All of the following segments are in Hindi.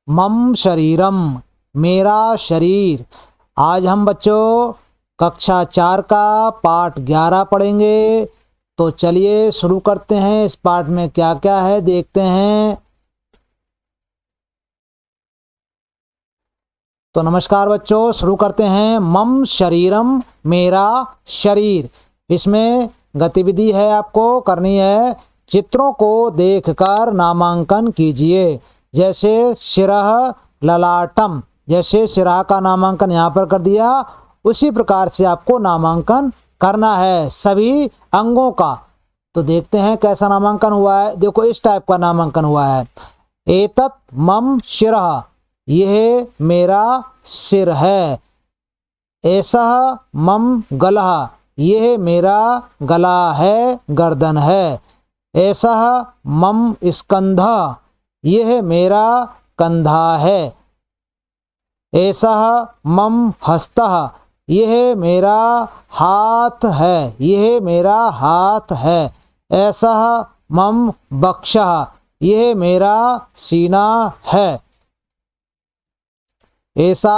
मम शरीरम, मेरा शरीर। आज हम बच्चों कक्षा 4 का पाठ 11 पढ़ेंगे। तो चलिए शुरू करते हैं। इस पाठ में क्या क्या है देखते हैं। तो नमस्कार बच्चों, शुरू करते हैं। मम शरीरम, मेरा शरीर। इसमें गतिविधि है, आपको करनी है। चित्रों को देखकर नामांकन कीजिए। जैसे शिरः ललाटम, जैसे शिरा का नामांकन यहाँ पर कर दिया, उसी प्रकार से आपको नामांकन करना है सभी अंगों का। तो देखते हैं कैसा नामांकन हुआ है। देखो इस टाइप का नामांकन हुआ है। एतत् मम शिरः, यह मेरा सिर है। ऐसा मम गलः, यह मेरा गला है, गर्दन है। ऐसा मम स्कंधः, यह मेरा कंधा है। ऐसा मम हस्तः, यह मेरा हाथ है, यह मेरा हाथ है। ऐसा मम वक्षः, यह मेरा सीना है। ऐसा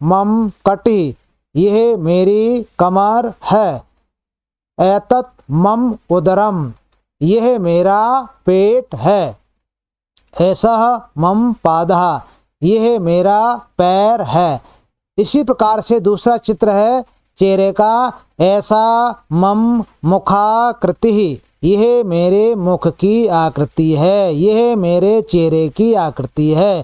मम कटिः, यह मेरी कमर है। एतत् मम उदरम, यह मेरा पेट है। ऐसा मम पादः, यह मेरा पैर है। इसी प्रकार से दूसरा चित्र है चेहरे का। ऐसा मम मुखाकृतिः, यह मेरे मुख की आकृति है, यह मेरे चेहरे की आकृति है।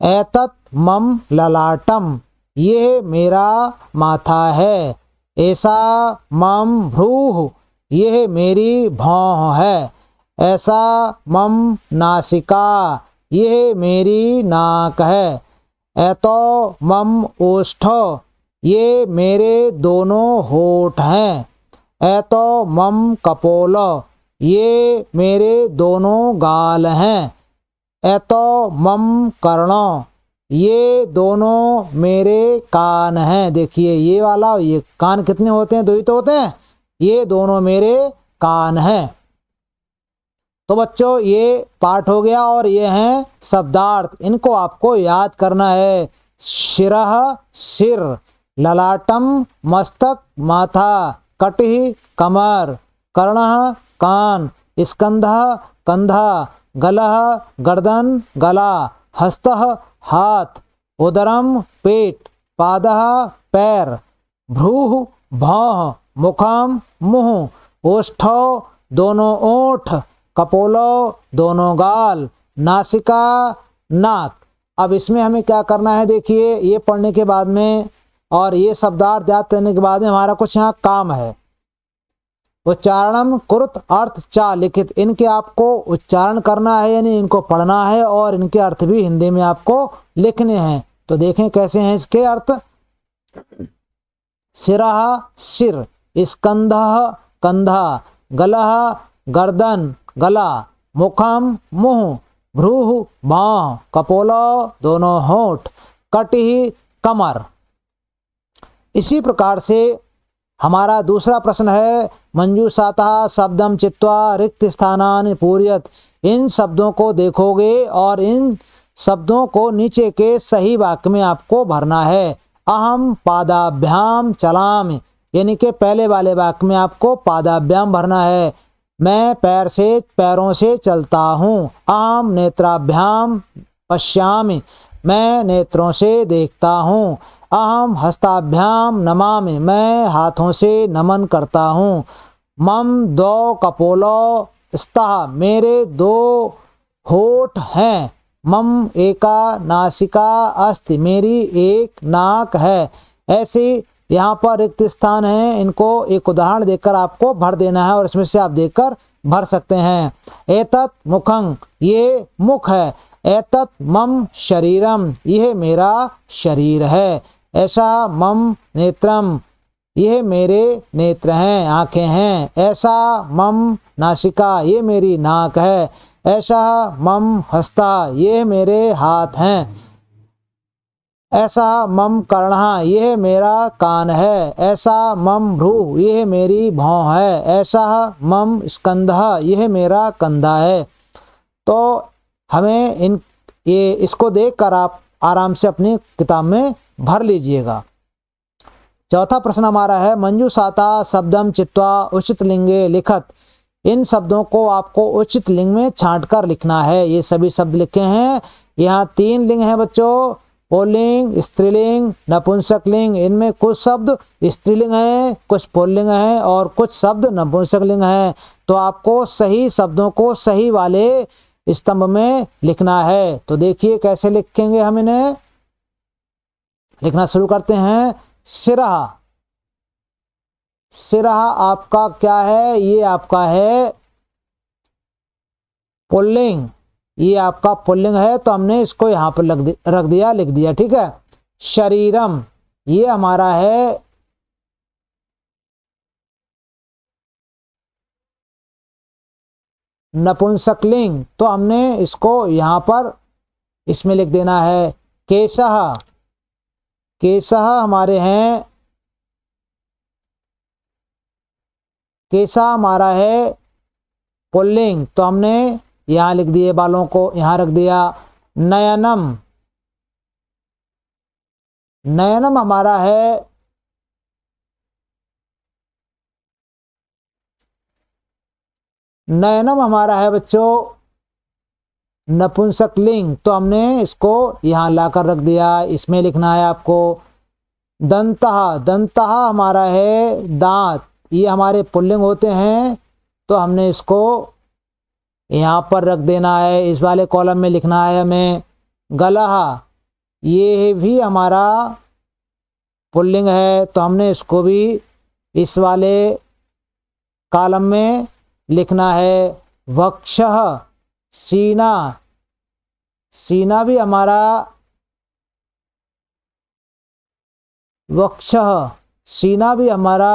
एतत् मम ललाटम, यह मेरा माथा है। ऐसा मम भ्रूः, यह मेरी भौं है। ऐसा मम नासिका, यह मेरी नाक है। एतो मम ओष्ठो, ये मेरे दोनों होठ हैं। एतो मम कपोलो, ये मेरे दोनों गाल हैं। एतो मम कर्णो, ये दोनों मेरे कान हैं। देखिए ये वाला, ये कान कितने होते हैं? 2 ही तो होते हैं। ये दोनों मेरे कान हैं। तो बच्चों ये पाठ हो गया और ये हैं शब्दार्थ। इनको आपको याद करना है। शिरः सिर, ललाटम मस्तक माथा, कटिः कमर, कर्णः कान, स्कंधः कंधा, गलः गर्दन गला, हस्तः हाथ, उदरम पेट, पादः पैर, भ्रूः भौं, मुखम मुंह, ओष्ठो दोनों ओठ, कपोलो दोनों गाल, नासिका नाक। अब इसमें हमें क्या करना है, देखिए ये पढ़ने के बाद में और ये शब्दार्थ याद करने के बाद में हमारा कुछ यहाँ काम है। उच्चारणम कुरुत अर्थ चा लिखित, इनके आपको उच्चारण करना है, यानी इनको पढ़ना है और इनके अर्थ भी हिंदी में आपको लिखने हैं। तो देखें कैसे हैं इसके अर्थ। शिरः सिर, स्कंधः कंधा, गलः गर्दन गला, मुखम मुंह, भ्रूः भौं, कपोलो दोनों होठ, कटिः कमर। इसी प्रकार से हमारा दूसरा प्रश्न है। मंजूषातः शब्दम चित्वा रिक्त स्थानानि पूरयत। इन शब्दों को देखोगे और इन शब्दों को नीचे के सही वाक्य में आपको भरना है। अहम पादाभ्याम चलामि, यानी कि पहले वाले वाक्य में आपको पादाभ्याम भरना है। मैं पैरों से चलता हूँ। अहम नेत्राभ्याम पश्यामि, मैं नेत्रों से देखता हूँ। अहम हस्ताभ्याम नमामि, मैं हाथों से नमन करता हूँ। मम 2 कपोलो स्तः, मेरे 2 होठ हैं। मम एका नासिका अस्ति, मेरी एक नाक है। ऐसे यहाँ पर रिक्त स्थान है, इनको एक उदाहरण देकर आपको भर देना है और इसमें से आप देखकर भर सकते हैं। एतत् मुखं, ये मुख है। एतत् मम शरीरम, यह मेरा शरीर है। ऐसा मम नेत्रम, यह मेरे नेत्र हैं, आंखें हैं। ऐसा मम नासिका, ये मेरी नाक है। ऐसा मम हस्ता, ये मेरे हाथ हैं। ऐसा मम कर्णः, यह मेरा कान है। ऐसा मम भ्रूः, यह मेरी भौं है। ऐसा मम स्कंधः, यह मेरा कंधा है। तो हमें इन ये इसको देखकर आप आराम से अपनी किताब में भर लीजिएगा। चौथा प्रश्न हमारा है मंजूषाता शब्दम चित्वा उचित लिंगे लिखत। इन शब्दों को आपको उचित लिंग में छांटकर लिखना है। ये सभी शब्द लिखे हैं। यहाँ 3 लिंग हैं बच्चों, पुल्लिंग, स्त्रीलिंग, नपुंसक लिंग। इनमें कुछ शब्द स्त्रीलिंग हैं, कुछ पुल्लिंग हैं और कुछ शब्द नपुंसक लिंग हैं। तो आपको सही शब्दों को सही वाले स्तंभ में लिखना है। तो देखिए कैसे लिखेंगे हम इन्हें। लिखना शुरू करते हैं। सिरहा, सिरहा आपका क्या है? ये आपका है पुल्लिंग, ये आपका पुल्लिंग है, तो हमने इसको यहाँ पर रख दिया, लिख दिया, ठीक है। शरीरम, ये हमारा है नपुंसकलिंग, तो हमने इसको यहाँ पर इसमें लिख देना है। केशः, केशः हमारे हैं, केशा हमारा है पुल्लिंग, तो हमने यहाँ लिख दिए, बालों को यहाँ रख दिया। नयनम, नयनम हमारा है नयनम हमारा है बच्चों नपुंसकलिंग, तो हमने इसको यहाँ लाकर रख दिया, इसमें लिखना है आपको। दंतः, दंतः हमारा है दांत, ये हमारे पुल्लिंग होते हैं, तो हमने इसको यहाँ पर रख देना है, इस वाले कॉलम में लिखना है हमें। गलहा, ये भी हमारा पुल्लिंग है, तो हमने इसको भी इस वाले कॉलम में लिखना है। वक्षः, सीना, सीना भी हमारा वक्षः, सीना भी हमारा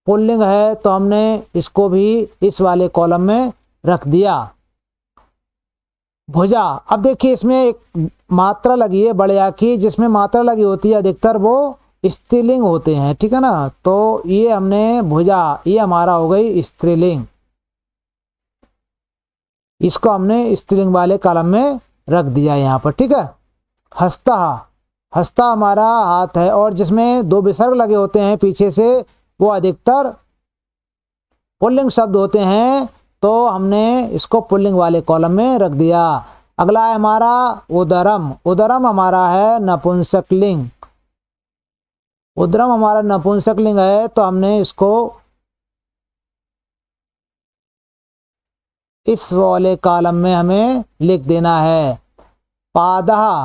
पुल्लिंग है, तो हमने इसको भी इस वाले कॉलम में रख दिया। भुजा, अब देखिए इसमें एक मात्रा लगी है बड़े आ की, जिसमें मात्रा लगी होती है अधिकतर वो स्त्रीलिंग होते हैं, ठीक है ना। तो ये हमने भुजा, ये हमारा हो गई स्त्रीलिंग, इसको हमने स्त्रीलिंग वाले कॉलम में रख दिया यहाँ पर, ठीक है। हस्ता, हस्ता हमारा हाथ है, और जिसमें 2 विसर्ग लगे होते हैं पीछे से वो अधिकतर पुल्लिंग शब्द होते हैं, तो हमने इसको पुल्लिंग वाले कॉलम में रख दिया। अगला है हमारा उदरम, उदरम हमारा है नपुंसकलिंग, उदरम हमारा नपुंसकलिंग है, तो हमने इसको इस वाले कॉलम में हमें लिख देना है। पादः,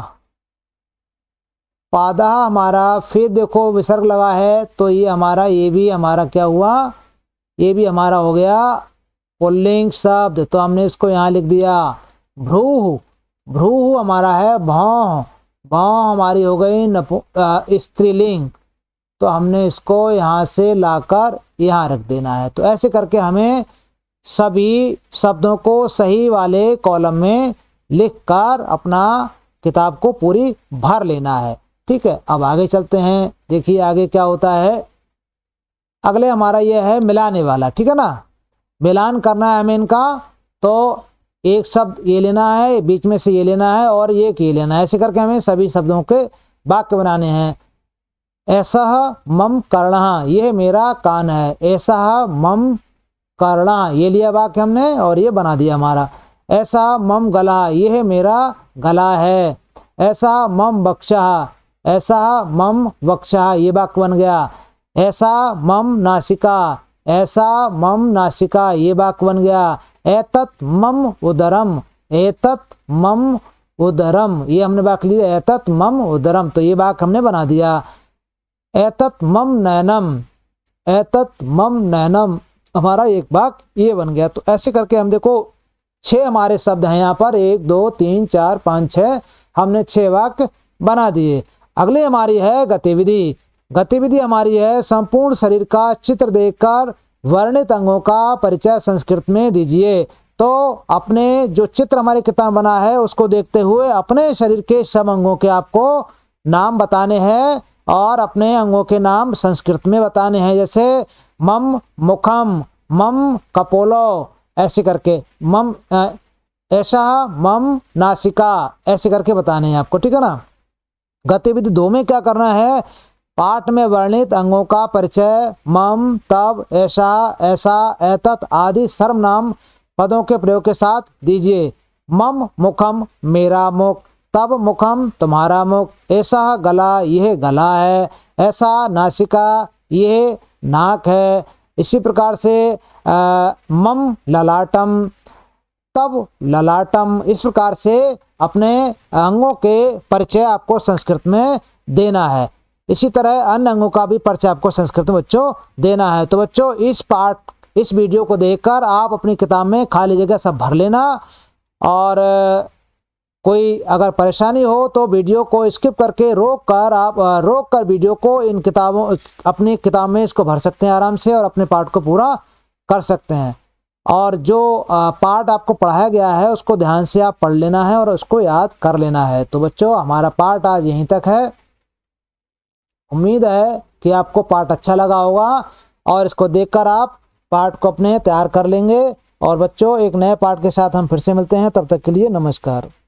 पादः हमारा फिर देखो विसर्ग लगा है, तो ये हमारा, ये भी हमारा क्या हुआ, ये भी हमारा हो गया पुल्लिंग शब्द, तो हमने इसको यहाँ लिख दिया। भ्रूः, भ्रूः हमारा है भौं, भौं हमारी हो गई स्त्रीलिंग, तो हमने इसको यहाँ से लाकर यहाँ रख देना है। तो ऐसे करके हमें सभी शब्दों को सही वाले कॉलम में लिखकर अपना किताब को पूरी भर लेना है, ठीक है। अब आगे चलते हैं, देखिए आगे क्या होता है। अगले हमारा ये है मिलाने वाला, ठीक है ना। मिलान करना है हमें इनका, तो एक शब्द ये लेना है, बीच में से ये लेना है और एक ये लेना है, ऐसे करके हमें सभी शब्दों के वाक्य बनाने हैं। ऐसा मम कर्णः, ये मेरा कान है। ऐसा मम कर्णः, ये लिया वाक्य हमने और ये बना दिया हमारा। ऐसा मम गला, ये है मेरा गला है। ऐसा मम वक्षः, ऐसा मम वक्षः, ये वाक्य बन गया। ऐसा मम नासिका, ऐसा मम नासिका, ये वाक्य बन गया। एतत् मम उदरम, एतत् मम उदरम, ये हमने वाक्य लिया। एतत् मम उदरम, तो ये वाक्य हमने बना दिया। एतत् मम नयनम, एतत् मम नयनम, हमारा एक वाक्य ये बन गया। तो ऐसे करके हम देखो 6 हमारे शब्द हैं यहाँ पर, 1 2 3 4 5 6, हमने 6 वाक्य बना दिए। अगली हमारी है गतिविधि। गतिविधि हमारी है संपूर्ण शरीर का चित्र देखकर वर्णित अंगों का परिचय संस्कृत में दीजिए। तो अपने जो चित्र हमारी किताब बना है उसको देखते हुए अपने शरीर के सब अंगों के आपको नाम बताने हैं और अपने अंगों के नाम संस्कृत में बताने हैं। जैसे मम मुखम, मम कपोलो, ऐसे करके मम ऐसा मम नासिका, ऐसे करके बताने हैं आपको, ठीक है ना। गतिविधि 2 में क्या करना है, पाठ में वर्णित अंगों का परिचय मम, तब, ऐसा, ऐसा, एतत आदि सर्वनाम पदों के प्रयोग के साथ दीजिए। मम मुखम, मेरा मुख, तब मुखम, तुम्हारा मुख, ऐसा गला, यह गला है, ऐसा नासिका, यह नाक है। इसी प्रकार से मम ललाटम, तब ललाटम, इस प्रकार से अपने अंगों के परिचय आपको संस्कृत में देना है। इसी तरह अन्य अंगों का भी परिचय आपको संस्कृत में बच्चों देना है। तो बच्चों इस वीडियो को देखकर आप अपनी किताब में खाली जगह सब भर लेना, और कोई अगर परेशानी हो तो वीडियो को स्किप करके रोक कर वीडियो को इन किताबों अपनी किताब में इसको भर सकते हैं आराम से, और अपने पाठ को पूरा कर सकते हैं। और जो पाठ आपको पढ़ाया गया है उसको ध्यान से आप पढ़ लेना है और उसको याद कर लेना है। तो बच्चों हमारा पाठ आज यहीं तक है। उम्मीद है कि आपको पाठ अच्छा लगा होगा और इसको देखकर आप पाठ को अपने तैयार कर लेंगे। और बच्चों एक नए पाठ के साथ हम फिर से मिलते हैं, तब तक के लिए नमस्कार।